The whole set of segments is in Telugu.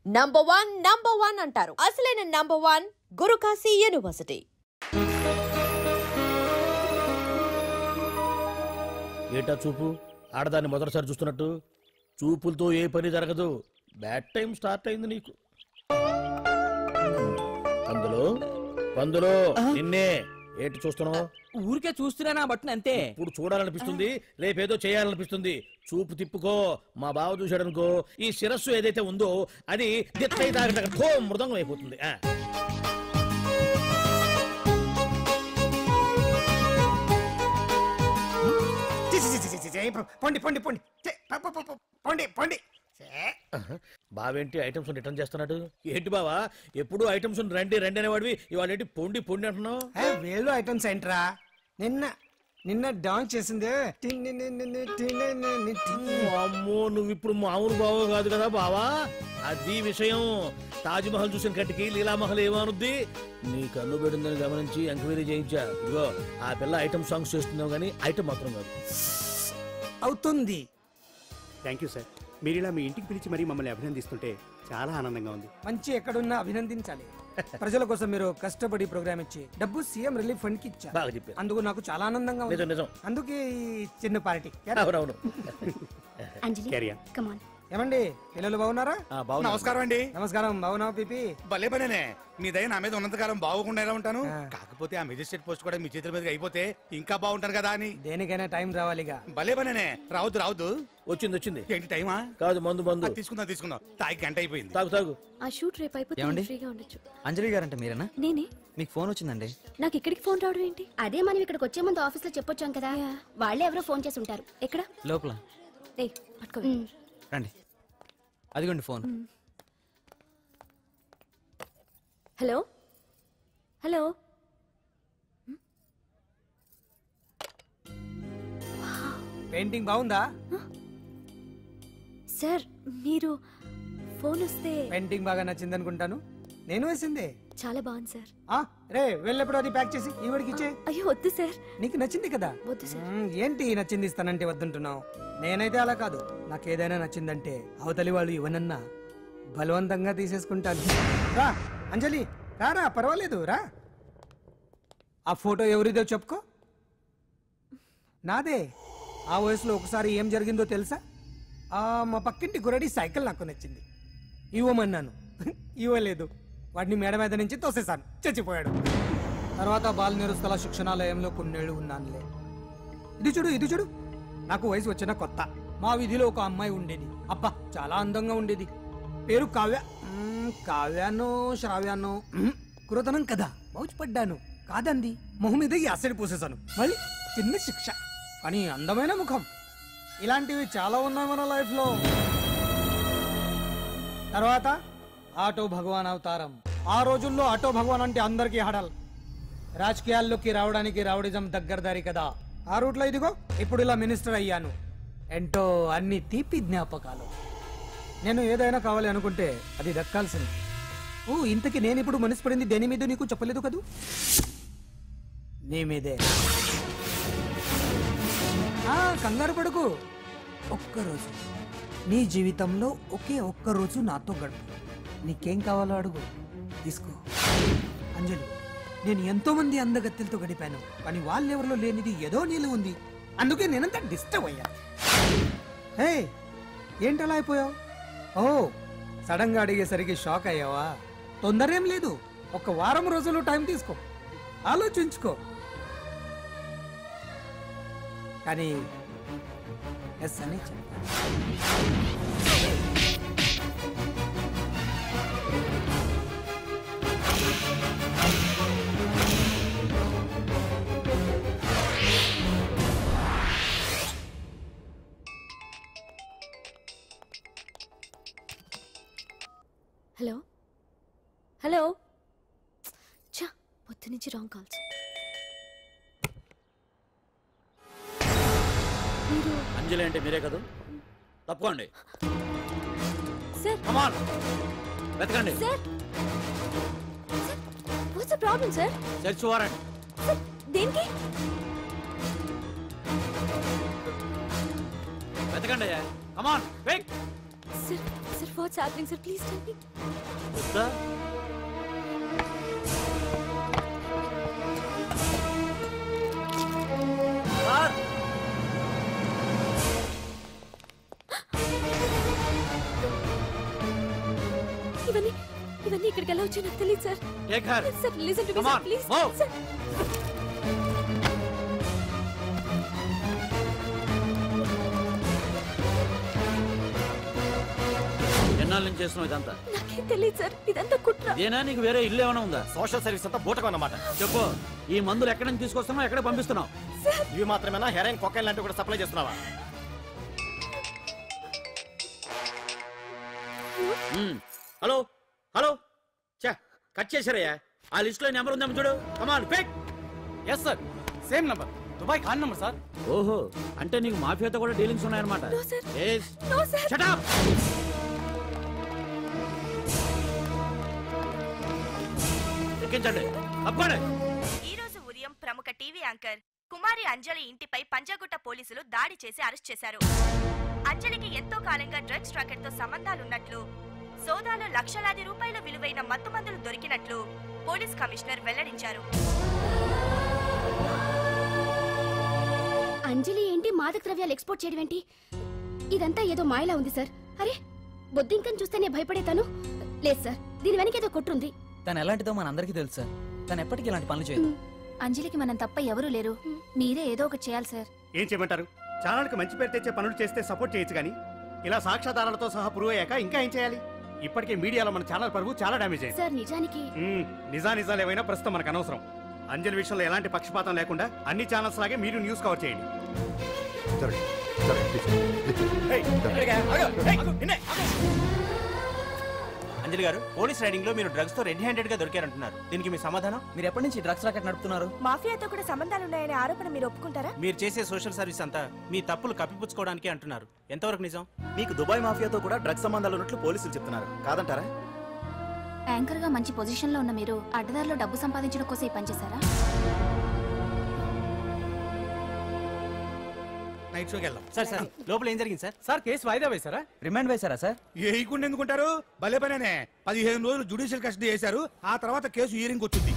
నంబర్ వన్ అంటారు. అసలైన నంబర్ 1 గురుకాశీ యూనివర్సిటీ. ఏటా చూపు ఆడదాన్ని మొదటిసారి చూస్తున్నట్టు. చూపులతో ఏ పని జరగదు. బ్యాడ్ టైం స్టార్ట్ అయింది నీకు. పందులో నిన్నే ఏంటి చూస్తున్నావు? ఊరికే చూస్తున్నా బట్టు అంతే. ఇప్పుడు చూడాలనిపిస్తుంది, రేపేదో చేయాలనిపిస్తుంది. చూపు తిప్పుకో. మా బావ చూశాడనుకో, ఈ శిరస్సు ఏదైతే ఉందో అది మృదంగం అయిపోతుంది. బావేంటి ఐటమ్స్ రిటర్న్ చేస్తున్నాడు? ఏంటి బావా ఎప్పుడు ఐటమ్స్ రండి రండి అనేవాడివి, ఇవాళ ఏంటి పొండి పొండి అంటున్నావు? వేలు ఐటమ్స్ ఏంట్రా? నిన్న డాన్స్ చేసిందే. అమ్మో, నువ్వు ఇప్పుడు మామూలు బావ కాదు కదా బావా. అది విషయం. తాజ్ మహల్ చూసిన కట్టికి లీలామహల్ ఏమనుద్ది? నీ కన్ను పెడిందని గమనించి ఎంక్వైరీ చేయించా. ఇదిగో ఆ పిల్ల ఐటమ్ సాంగ్స్ చేస్తున్నావు కానీ ఐటమ్ మాత్రం కాదు. అవుతుంది. Thank you sir. మీరు ఇలా మీ ఇంటికి పిలిచి మరీ మమ్మల్ని అభినందిస్తుంటే చాలా ఆనందంగా ఉంది. మంచి ఎక్కడున్నా అభినందించాలి. ప్రజల కోసం మీరు కష్టపడి ప్రోగ్రామ్ ఇచ్చి డబ్బు సీఎం రిలీఫ్ ఫండ్ కి ఇచ్చారు. బాగా చెప్పారు. అందుకు నాకు చాలా ఆనందంగా ఉంది. నిజం. అందుకే ఈ చిన్న పార్టీ. అవునవును. ఏమండి పిల్లలు బాగున్నారా? నమస్కారం అండి. నమస్కారం. బాగున్నావు పిపి? భలే పనేనే. మీ దయ నా మీద ఉన్నంతకాలం బాగుకుండా ఎలా ఉంటాను. కాకపోతే ఆ మెజిస్ట్రేట్ పోస్ట్ కూడా మీ చేతుల మీద అయిపోతే ఇంకా బాగుంటారు కదా అని. దేనికైనా టైం రావాలిగా. భలే పనేనే. రావద్దు. వచ్చింది. ఏంటి టైమా? కాదు మందు. తీసుకుందాం. తాగి గంట అయిపోయింది. తాగు. ఆ షూట్ రేపు అయిపోతే ఫ్రీగా ఉండొచ్చు. అంజలి గారంటే మీరేనా? నేనే. మీకు ఫోన్ వచ్చిందండి. నాకు ఇక్కడికి ఫోన్ రావడం ఏంటి? అదే మనం ఇక్కడికి వచ్చే ముందు ఆఫీస్ లో చెప్పొచ్చాం కదా, వాళ్ళే ఎవరో ఫోన్ చేసి ఉంటారు. ఎక్కడ? లోపల. పట్టుకో. రండి, అదిగోండి ఫోన్. హలో. పెయింటింగ్ బాగుందా సార్? మీరు ఫోన్ వస్తే పెయింటింగ్ బాగా నచ్చింది అనుకుంటాను. నేను వేసిందే. చాలా బాగుంది సార్. రే వెళ్ళప్పుడు అది ప్యాక్ చేసి ఈవిడికి ఇచ్చే. అయ్యో వద్దు సార్. నీకు నచ్చింది కదా. వద్దు సార్. ఏంటి నచ్చింది ఇస్తానంటే వద్దుంటున్నావు? నేనైతే అలా కాదు. నాకు ఏదైనా నచ్చిందంటే అవతలి వాళ్ళు ఇవ్వనన్నా బలవంతంగా తీసేసుకుంటాను. రా అంజలి, రారా, పర్వాలేదు రా. ఆ ఫోటో ఎవరిదో చెప్పుకో. నాదే. ఆ వయసులో ఒకసారి ఏం జరిగిందో తెలుసా? మా పక్కింటి గురడి సైకిల్ నాకు నచ్చింది. ఇవ్వమన్నాను, ఇవ్వలేదు. వాడిని మేడ మీద నుంచి తోసేశాను, చచ్చిపోయాడు. తర్వాత బాల నిరుస్తల శిక్షణాలయంలో కొన్నేళ్ళు ఉన్నానులే. ఇది చూడు. నాకు వయసు వచ్చిన కొత్త. మా వీధిలో ఒక అమ్మాయి ఉండేది. అబ్బా చాలా అందంగా ఉండేది. పేరు కావ్యానో శ్రావ్యానో. కురతనం కదా, మౌచిపడ్డాను. కాదండి, మొహం మీద యాసిడ్ పోసేశాను. మళ్ళీ చిన్న శిక్ష, కానీ అందమైన ముఖం. ఇలాంటివి చాలా ఉన్నాయి మన లైఫ్ లో. తర్వాత ఆటో భగవాన్ అవతారం. ఆ రోజుల్లో ఆటో భగవాన్ అంటే అందరికీ హడల్. రాజకీయాల్లోకి రావడానికి రౌడిజం దగ్గరదారి కదా. ఆ రూట్లో ఇదిగో ఇప్పుడు ఇలా మినిస్టర్ అయ్యాను. ఏంటో అన్ని తీపి జ్ఞాపకాలు. నేను ఏదైనా కావాలి అనుకుంటే అది దక్కాల్సింది. ఇంతకీ నేను ఇప్పుడు మనసు పడింది దేని మీద నీకు చెప్పలేదు కదూ? నీ మీదే. కంగారు పడుకు. ఒక్కరోజు నీ జీవితంలో ఒక్కరోజు నాతో గడుపు. నీకేం కావాలో అడుగు, తీసుకో. అంజలి, నేను ఎంతో మంది అందగత్తెలతో గడిపాను, కానీ వాళ్ళెవరిలో లేనిది ఏదో నీళ్ళు ఉంది. అందుకే నేనంతా డిస్టర్బ్ అయ్యా. ఏంటలా అయిపోయావు? సడన్ గా అడిగేసరికి షాక్ అయ్యావా? తొందర ఏం లేదు, 1 వారం రోజులు టైం తీసుకో, ఆలోచించుకో. కానీ ఎస్ అని చెప్పాను. హలో. చా, పొద్దు నుంచి రాంగ్ కాల్స్. అంజలి అంటే మీరే కదా? తప్పుకోండి సార్. కమాన్, వెతకండి. Sir, what's the problem sir? Search warrant. Sir, దేనికి? వెతకండి. Come on, wait. Sir, what's happening, sir? Please tell me. చెప్తా సార్ ఇవన్నీ ఇక్కడికి ఎలా వచ్చాయో నాకు తెలియదు sir. Take her sir listen to me Come sir on, please. move. Sir ఎన్నాళ్ళ నుంచి చేస్తున్నావు ఇదంతా? నాకేం తెలియదు సార్, ఇదంతా కుట్ర. ఇదేనా నీకు వేరే ఇల్లు ఏమైనా ఉందా? సోషల్ సర్వీస్ అంతా బూటకం అన్నమాట. చెప్పు, ఈ మందులు ఎక్కడి నుంచి తీసుకొస్తున్నావు, ఎక్కడ పంపిస్తున్నావు? ఇవి మాత్రమేనా? హెరాయిన్, కొకైన్ లాంటివి కూడా సప్లై చేస్తున్నావా? హలో హలో చా కట్ చేశారయ్యా. ఆ లిస్ట్ లో నెంబర్ ఉందేమో చూడు. Come on quick. Yes sir, same number, Dubai Khan number sir. ఓహో, అంటే నీకు మాఫియాతో కూడా డీలింగ్స్ ఉన్నాయన్నమాట. No, sir. Yes. No, sir. Shut up. ఎక్కించండి, తప్పండి. ఈ రోజు ఉదయం ప్రముఖ టీవీ యాంకర్ కుమారి అంజలి ఇంటిపై పంజాగుట్ట పోలీసులు దాడి చేసి అరెస్ట్ చేశారు. అంజలికి ఎంతో కాలంగా డ్రగ్స్ రాకెట్ తో సంబంధాలున్నట్లు, సోదాలో లక్షలాది రూపాయల విలువైన మత్తుమందులు దొరికినట్లు పోలీస్ కమిషనర్ వెల్లడించారు. అంజలి ఏంటి మాదక ద్రవ్యాలు ఎక్స్పోర్ట్ చేయడం ఏంటి? ఇదంతా ఏదో మాయలా ఉంది సార్. అరే బొద్దింకని చూస్తేనే భయపడేతాను. లేదు సార్, దీని వెనక ఏదో కొట్టుంది. తను ఎలాంటిదో మన అందరికీ తెలుసు సార్. తను ఎప్పటికీ ఇలాంటి పనులు చేయదు. అంజలికి మనం తప్ప ఎవరూ లేరు. మీరే ఏదో ఒకటి చేయాలి సార్. ఏం చేయమంటారు? ఛానల్కి మంచి పేరు తెచ్చే పనులు చేస్తే సపోర్ట్ చేయొచ్చు కానీ ఇలా సాక్ష్యాధారాలతో సహా ప్రూవ్ అయ్యాక ఇంకా ఏం చేయాలి? ఇప్పటికే మీడియాలో మన ఛానల్ పరువు చాలా డ్యామేజ్ అయింది. సార్ నిజానికి నిజాలు ఏవైనా ప్రస్తుతం మనకు అనవసరం. అంజలి విషయంలో ఎలాంటి పక్షపాతం లేకుండా అన్ని ఛానల్స్ లాగే మీరు న్యూస్ కవర్ చేయండి. అంజలి గారు, పోలీస్ రైడింగ్ లో మీరు డ్రగ్స్ తో రెడ్ హ్యాండెడ్ గా దొరికారంటున్నారు. దీనికి మీ సమాధానం? మీరు ఎప్పటి నుంచి డ్రగ్స్ రాకెట్ నడుపుతున్నారు? మాఫియాతో కూడా సంబంధాలున్నాయనే ఆరోపణ మీరు ఒప్పుకుంటారా? మీరు చేసే సోషల్ సర్వీస్ అంతా మీ తప్పులు కప్పిపుచ్చుకోవడానికి అంటున్నారు. ఎంతవరకు నిజం? మీకు దుబాయ్ మాఫియాతో కూడా డ్రగ్స్ సంబంధాలు ఉన్నట్లు పోలీసులు చెప్తున్నారు, కాదంటారా? యాంకర్ గా మంచి పొజిషన్ లో ఉన్న మీరు అడ్డదారిలో డబ్బు సంపాదించడం కోసం ఈ పనిచేశారా? నైట్ షోకి వెళ్దాం. సార్ సార్, లోపల ఏం జరిగింది సార్? సార్ కేసు వాయిదా వేశారా? రిమాండ్ వేశారా సార్? ఏయకుండా ఎందుకుంటారు? భలే పనేనే. 15 రోజులు జుడిషియల్ కస్టడీ చేశారు. ఆ తర్వాత కేసు హియరింగ్ వచ్చింది.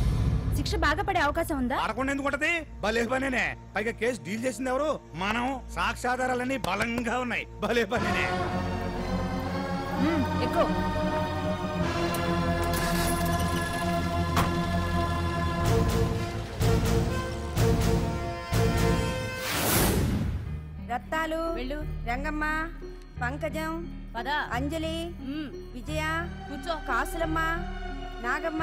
శిక్ష బాగా పడే అవకాశం ఉందా? అరకుండా ఎందుకుంటది? భలే పనేనే. పైగా కేసు డీల్ చేసింది ఎవరు? మనం. సాక్ష్యాధారాలన్నీ బలంగా ఉన్నాయి. భలే పనేనే. ఎక్కువ రత్నాలు, రంగమ్మ, పంకజం, అంజలి, విజయ, కూర్చో, కాసులమ్మ, నాగమ్మ.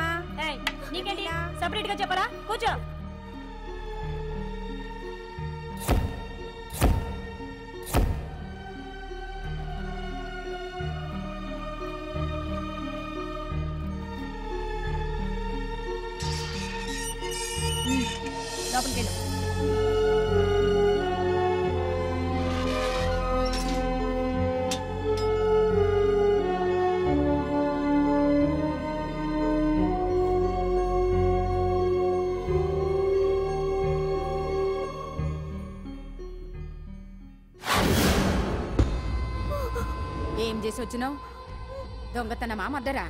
నీకేంటి సపరేట్ గా చెప్పరా? కూర్చో. లోపలికి వెళ్ళు. ఏం చేసి వచ్చినావు? దొంగతనమా మద్దరా?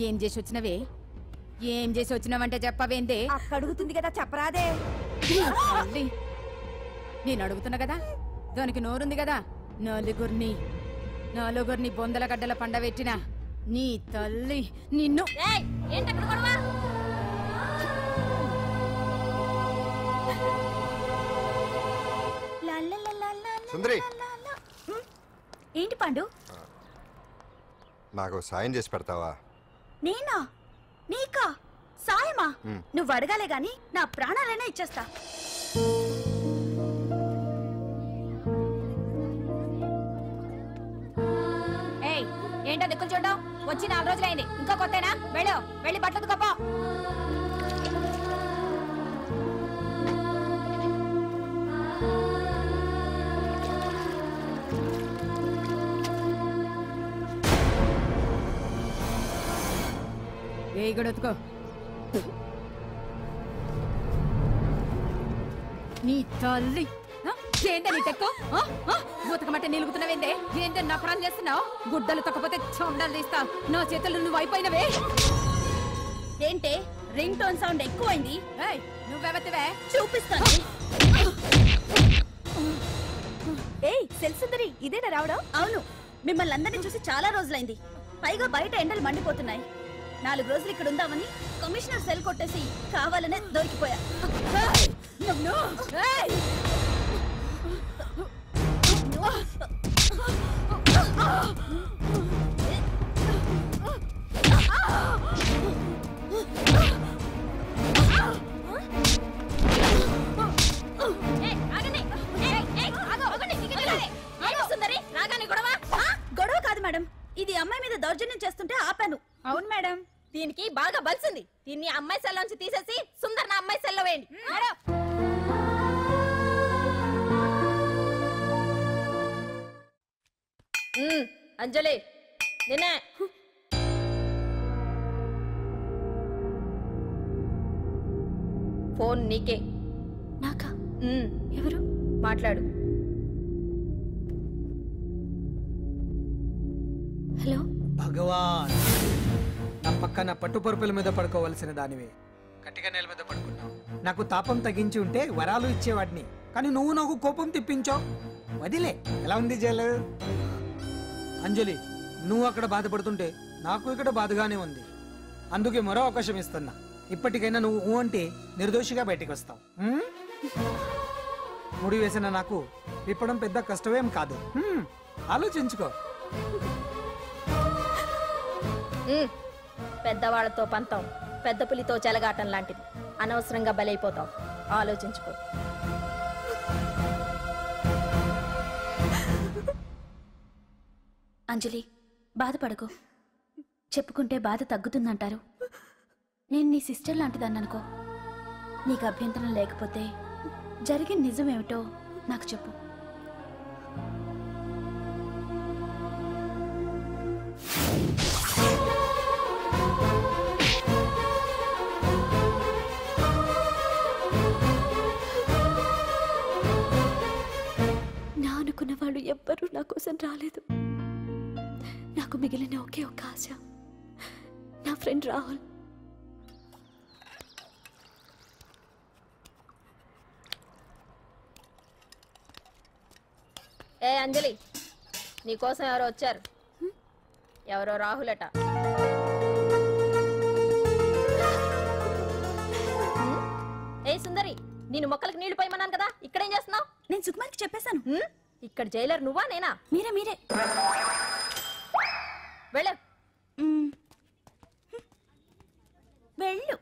ఏం చేసి వచ్చినవే? ఏం చేసి వచ్చినావంటే చెప్పవేందే? అడుగుతుంది కదా, చెప్పరాదే. నేను అడుగుతున్నా కదా, దానికి నోరుంది కదా. నలుగురిని బొందల గడ్డల పండబెట్టిన నీ తల్లి నిన్ను. సుందరి, ఏంటి పండు? నాకు సాయం చేసి పెడతావా? నేనా? నీకా సాయమా? నువ్వు అడగాలే గాని నా ప్రాణాలైనా ఇచ్చేస్తా. ఏయ్, ఏంటో దిక్కులు చూడడం? వచ్చి 4 రోజులైంది, ఇంకా కొత్తేనా? వెళ్ళి బట్టలు కప్ప. ఏ గడొత్తుకో. నీ తల్లి ఏంటని టెక్కు ఉతకమంటే నిలుగుతున్నావేందే ఏంటే నఫరం చేస్తున్నావు గుడ్డలు తొక్కపోతే చొండలు తీస్తా నా చేతులు నువ్వు అయిపోయినవే ఏంటే రింగ్ టోన్ సౌండ్ ఎక్కువైంది. నువ్వెవతివే చూపిస్తాను. ఏయ్ సెల్సుందరి ఇదేనా రావడం? అవును, మిమ్మల్ని అందరినీ చూసి చాలా రోజులైంది. పైగా బయట ఎండలు మండిపోతున్నాయి. 4 రోజులు ఇక్కడ ఉందామని కమిషనర్ సెల్ కొట్టేసి కావాలనే దొరికిపోయా. గొడవ కాదు మేడం, ఇది అమ్మాయి మీద దౌర్జన్యం చేస్తుంటే ఆపాను. అవును మేడం, దీనికి బాగా బలిసింది. దీన్ని అమ్మాయి సెల్లోంచి తీసేసి సుందర్ నా అమ్మాయి సెల్లో వేయండి. అంజలి నిన్నే. ఫోన్ నీకే. నాకా? ఎవరు? మాట్లాడు. హలో. భగవాన్, నా పక్కన పట్టుపరుపుల మీద పడుకోవలసిన దానివే గట్టిగా నేల మీద పడుకున్నావు. నాకు తాపం తగ్గించి ఉంటే వరాలు ఇచ్చేవాడిని, కానీ నువ్వు నాకు కోపం తెప్పించావు. వదిలే. ఎలా ఉంది జైలు? అంజలి, నువ్వు అక్కడ బాధపడుతుంటే నాకు ఇక్కడ బాధగానే ఉంది. అందుకే మరో అవకాశం ఇస్తున్నా. ఇప్పటికైనా నువ్వు అంటే నిర్దోషిగా బయటికి వస్తావు. ముడి వేసిన నాకు విప్పడం పెద్ద కష్టమేం కాదు. ఆలోచించుకో. పెద్దవాళ్లతో పంతం పెద్ద పులితో చెలగాటం లాంటిది. అనవసరంగా బలైపోతావు. ఆలోచించుకో. అంజలి, బాధపడకు. చెప్పుకుంటే బాధ తగ్గుతుందంటారు. నేను నీ సిస్టర్ లాంటిదాన్ని అనుకో. నీకు అభ్యంతరం లేకపోతే జరిగిన నిజమేమిటో నాకు చెప్పు. నా అనుకున్న వాళ్ళు ఎవ్వరూ నా కోసం రాలేదు. నాకు మిగిలిన ఒకే ఒక ఆశ, నా ఫ్రెండ్ రాహుల్. ఏ అంజలి, నీకోసం ఎవరో వచ్చారు. ఎవరో రాహుల్ అట. ఏ సుందరి, నేను మొక్కలకు నీళ్లు పోయమన్నాను కదా, ఇక్కడేం చేస్తున్నావు? నేను సుకుమార్కి చెప్పేశాను. ఇక్కడ జైలర్ నువ్వా నేనా? మీరే. వెళ్ళు. వెళ్ళు.